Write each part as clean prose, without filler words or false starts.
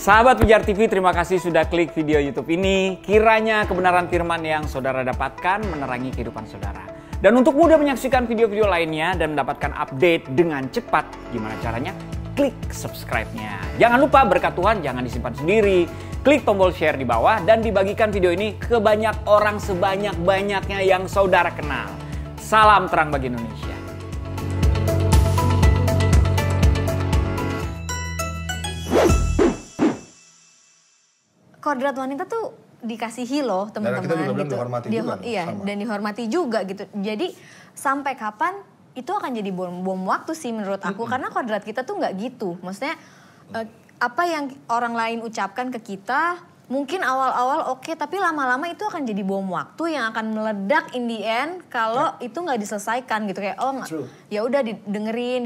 Sahabat Pijar TV, terima kasih sudah klik video YouTube ini. Kiranya kebenaran firman yang saudara dapatkan menerangi kehidupan saudara. Dan untuk mudah menyaksikan video-video lainnya dan mendapatkan update dengan cepat, gimana caranya? Klik subscribe-nya. Jangan lupa berkat Tuhan jangan disimpan sendiri. Klik tombol share di bawah dan dibagikan video ini ke banyak orang sebanyak-banyaknya yang saudara kenal. Salam terang bagi Indonesia. Kodrat wanita tuh dikasihi loh teman-teman. Kita juga bilang gitu. dihormati juga. Iya, sama. dan dihormati juga gitu. Jadi sampai kapan itu akan jadi bom waktu sih menurut aku. Karena kodrat kita tuh nggak gitu. Maksudnya apa yang orang lain ucapkan ke kita mungkin awal-awal oke, tapi lama-lama itu akan jadi bom waktu yang akan meledak in the end kalau itu nggak diselesaikan gitu. Kayak ya udah didengerin,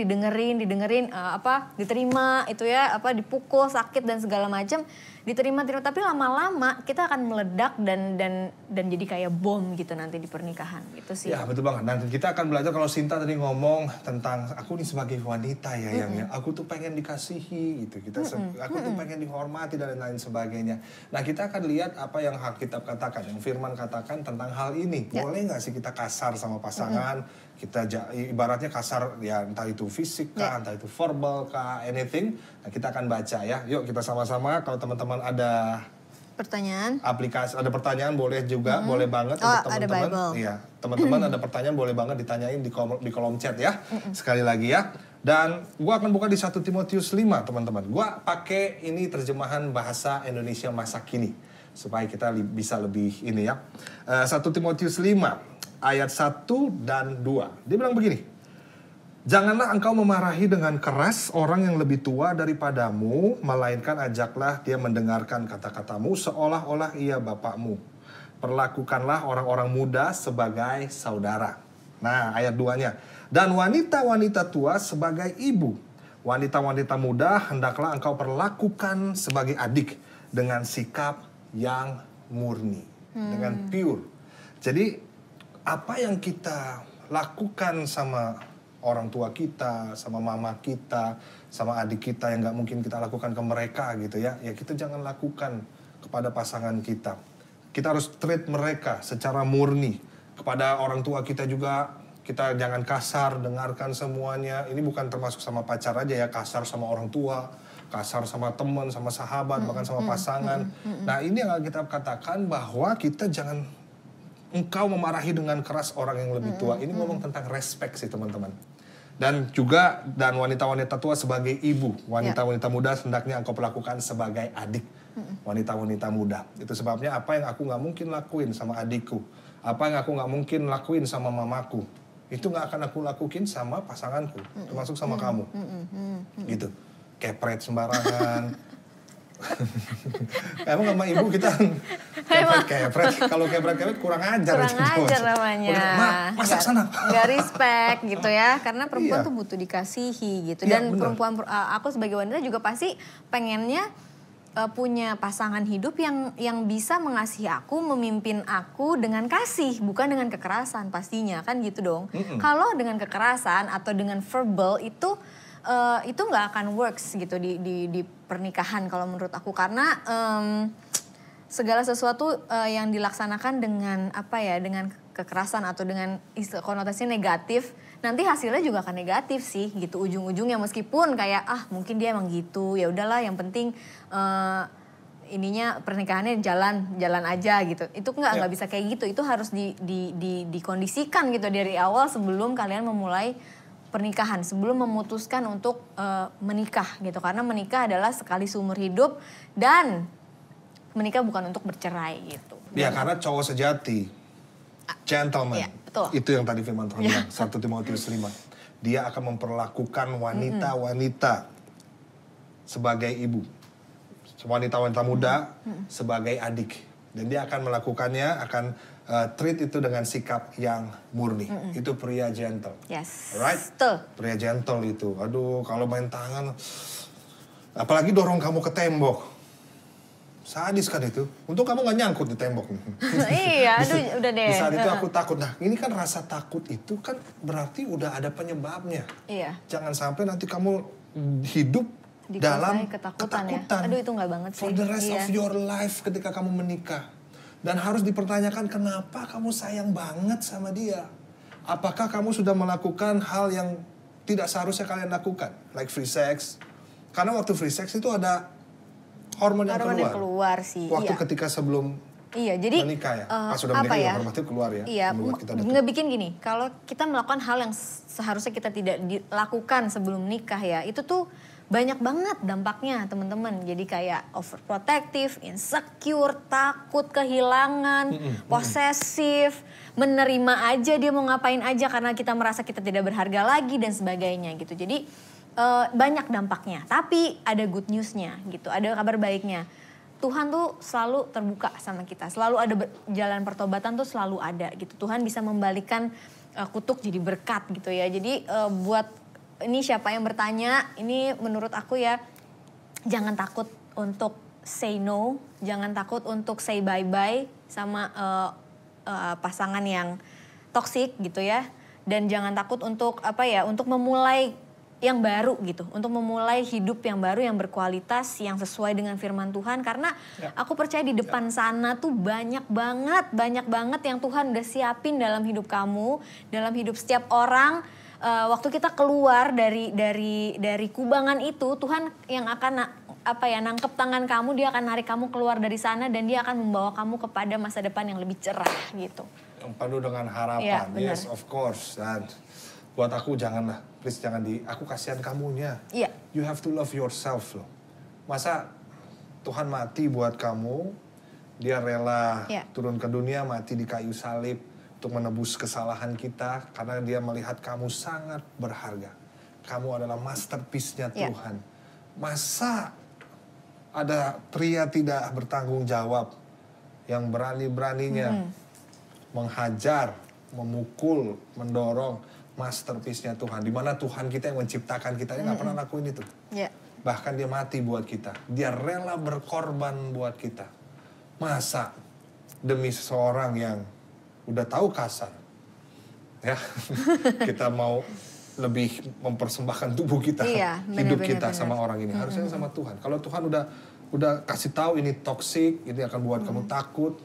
diterima itu ya, dipukul, sakit dan segala macam. Diterima, tapi lama-lama kita akan meledak dan jadi kayak bom gitu nanti di pernikahan gitu sih. Ya betul banget. Dan kita akan belajar kalau Sinta tadi ngomong tentang aku nih sebagai wanita ya, yang ya aku tuh pengen dikasihi gitu. Aku tuh pengen dihormati dan lain sebagainya. Nah kita akan lihat apa yang Alkitab katakan, yang Firman katakan tentang hal ini. Boleh nggak sih kita kasar sama pasangan? Kita ibaratnya kasar ya, entah itu fisik kah, entah itu verbal kah, anything. Nah kita akan baca ya. Yuk kita sama-sama, kalau teman-teman ada pertanyaan, aplikasi ada pertanyaan boleh juga, boleh banget untuk teman-teman. Iya, teman-teman ada pertanyaan boleh banget ditanyain di kolom chat ya. Sekali lagi ya. Dan gua akan buka di 1 Timotius 5 teman-teman. Gua pakai ini terjemahan bahasa Indonesia masa kini supaya kita bisa lebih ini ya. 1 Timotius 5 ayat 1 dan 2. Dia bilang begini. Janganlah engkau memarahi dengan keras orang yang lebih tua daripadamu, melainkan ajaklah dia mendengarkan kata-katamu seolah-olah ia bapakmu. Perlakukanlah orang-orang muda sebagai saudara. Nah, ayat 2-nya. Dan wanita-wanita tua sebagai ibu. Wanita-wanita muda hendaklah engkau perlakukan sebagai adik dengan sikap yang murni, dengan pure. Jadi apa yang kita lakukan sama orang tua kita, sama mama kita, sama adik kita yang gak mungkin kita lakukan ke mereka gitu ya. Ya kita jangan lakukan kepada pasangan kita. Kita harus treat mereka secara murni. Kepada orang tua kita juga kita jangan kasar, dengarkan semuanya. Ini bukan termasuk sama pacar aja ya, kasar sama orang tua, kasar sama teman, sama sahabat, bahkan sama pasangan. Nah ini yang kita katakan bahwa kita jangan engkau memarahi dengan keras orang yang lebih tua. Ini ngomong tentang respect sih teman-teman. Dan juga dan wanita-wanita tua sebagai ibu. Wanita-wanita muda hendaknya engkau perlakukan sebagai adik. Wanita-wanita muda. Itu sebabnya apa yang aku gak mungkin lakuin sama adikku. Apa yang aku gak mungkin lakuin sama mamaku. Itu gak akan aku lakuin sama pasanganku. Termasuk sama kamu. Gitu. Kepret sembarangan. Emang sama ibu kita kepret. Kalau kepret kurang ajar. Kurang ajar namanya. Masak sana. Gak respect gitu ya. Karena perempuan tuh butuh dikasihi gitu. Dan perempuan, aku sebagai wanita juga pasti pengennya punya pasangan hidup yang bisa mengasihi aku, memimpin aku dengan kasih, bukan dengan kekerasan pastinya kan gitu dong. Kalau dengan kekerasan atau dengan verbal itu nggak akan works gitu di pernikahan kalau menurut aku, karena segala sesuatu yang dilaksanakan dengan dengan kekerasan atau dengan konotasi negatif, nanti hasilnya juga akan negatif sih gitu ujung-ujungnya, meskipun kayak mungkin dia emang gitu, ya udahlah yang penting ininya pernikahannya jalan aja gitu. Itu nggak bisa kayak gitu. Itu harus dikondisikan gitu dari awal sebelum kalian memulai pernikahan, sebelum memutuskan untuk menikah gitu. Karena menikah adalah sekali seumur hidup dan menikah bukan untuk bercerai gitu. Ya karena cowok sejati, gentleman, betul. Itu yang tadi firman Tuhan bilang, 1 Timotius 5. Dia akan memperlakukan wanita-wanita sebagai ibu. Wanita-wanita muda sebagai adik. Dan dia akan melakukannya, akan treat itu dengan sikap yang murni. Itu pria gentle. Yes. Right? Betul. Pria gentle itu. Aduh, kalau main tangan, apalagi dorong kamu ke tembok. Sadis kan itu. Untung kamu gak nyangkut di tembok. Iya, aduh udah deh. Di saat itu aku takut. Nah, ini kan rasa takut itu kan berarti udah ada penyebabnya. Iya. Jangan sampai nanti kamu hidup dalam ketakutan. Ya? ketakutan. Aduh itu nggak banget sih. For the rest of your life ketika kamu menikah. Dan harus dipertanyakan kenapa kamu sayang banget sama dia. Apakah kamu sudah melakukan hal yang tidak seharusnya kalian lakukan? Like free sex. Karena waktu free sex itu ada hormon yang keluar sih. Waktu ketika sebelum jadi menikah ya. Pas sudah menikah ya hormonnya keluar ya. Iya, ngebikin gini. Kalau kita melakukan hal yang seharusnya kita tidak dilakukan sebelum nikah ya, itu tuh banyak banget dampaknya teman-teman. Jadi kayak overprotective, insecure, takut kehilangan, posesif, menerima aja dia mau ngapain aja karena kita merasa kita tidak berharga lagi dan sebagainya gitu. Jadi banyak dampaknya. Tapi ada good newsnya gitu, ada kabar baiknya. Tuhan tuh selalu terbuka sama kita, selalu ada jalan pertobatan tuh selalu ada gitu. Tuhan bisa membalikkan kutuk jadi berkat gitu ya. Jadi buat ini siapa yang bertanya, ini menurut aku ya, jangan takut untuk say no, jangan takut untuk say bye-bye sama pasangan yang toksik gitu ya. Dan jangan takut untuk untuk memulai yang baru gitu, untuk memulai hidup yang baru yang berkualitas, yang sesuai dengan firman Tuhan. Karena aku percaya di depan sana tuh banyak banget yang Tuhan udah siapin dalam hidup kamu, dalam hidup setiap orang. Waktu kita keluar dari kubangan itu, Tuhan yang akan nangkep tangan kamu, dia akan narik kamu keluar dari sana dan dia akan membawa kamu kepada masa depan yang lebih cerah gitu. Yang penuh dengan harapan, yes of course. Dan buat aku janganlah, please jangan aku kasihan kamunya. Iya. You have to love yourself loh. Masa Tuhan mati buat kamu, dia rela turun ke dunia mati di kayu salib untuk menebus kesalahan kita karena dia melihat kamu sangat berharga. Kamu adalah masterpiece-nya Tuhan. Masa ada pria tidak bertanggung jawab yang berani-beraninya menghajar, memukul, mendorong masterpiece-nya Tuhan. Di mana Tuhan kita yang menciptakan kita nggak pernah lakuin itu. Bahkan dia mati buat kita. Dia rela berkorban buat kita. Masa demi seseorang yang udah tahu kasar, ya kita mau lebih mempersembahkan tubuh kita, hidup kita sama orang ini. Harusnya sama Tuhan. Kalau Tuhan udah kasih tahu ini toksik, ini akan buat kamu takut,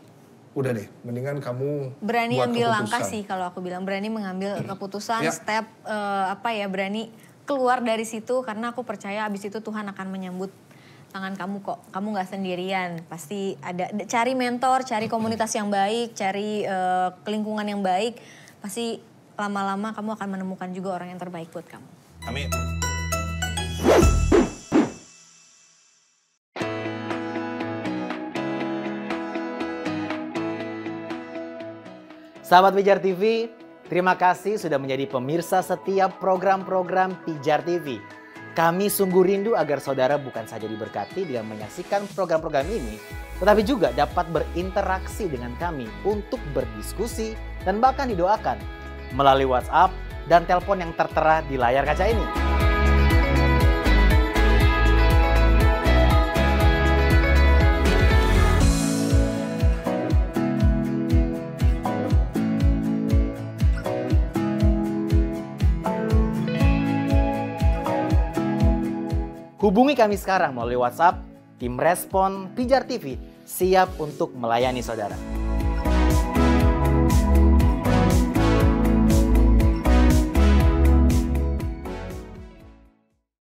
udah deh, mendingan kamu berani buat ambil keputusan. langkah sih kalau aku bilang, berani mengambil keputusan, step berani keluar dari situ karena aku percaya abis itu Tuhan akan menyambut tangan kamu kok. Kamu gak sendirian, pasti ada. Cari mentor, cari komunitas yang baik, cari lingkungan yang baik. Pasti lama-lama kamu akan menemukan juga orang yang terbaik buat kamu. Amin. Sahabat Pijar TV, terima kasih sudah menjadi pemirsa setiap program-program Pijar TV. Kami sungguh rindu agar saudara bukan saja diberkati dengan menyaksikan program-program ini, tetapi juga dapat berinteraksi dengan kami untuk berdiskusi dan bahkan didoakan melalui WhatsApp dan telepon yang tertera di layar kaca ini. Hubungi kami sekarang melalui WhatsApp, tim respon Pijar TV siap untuk melayani saudara.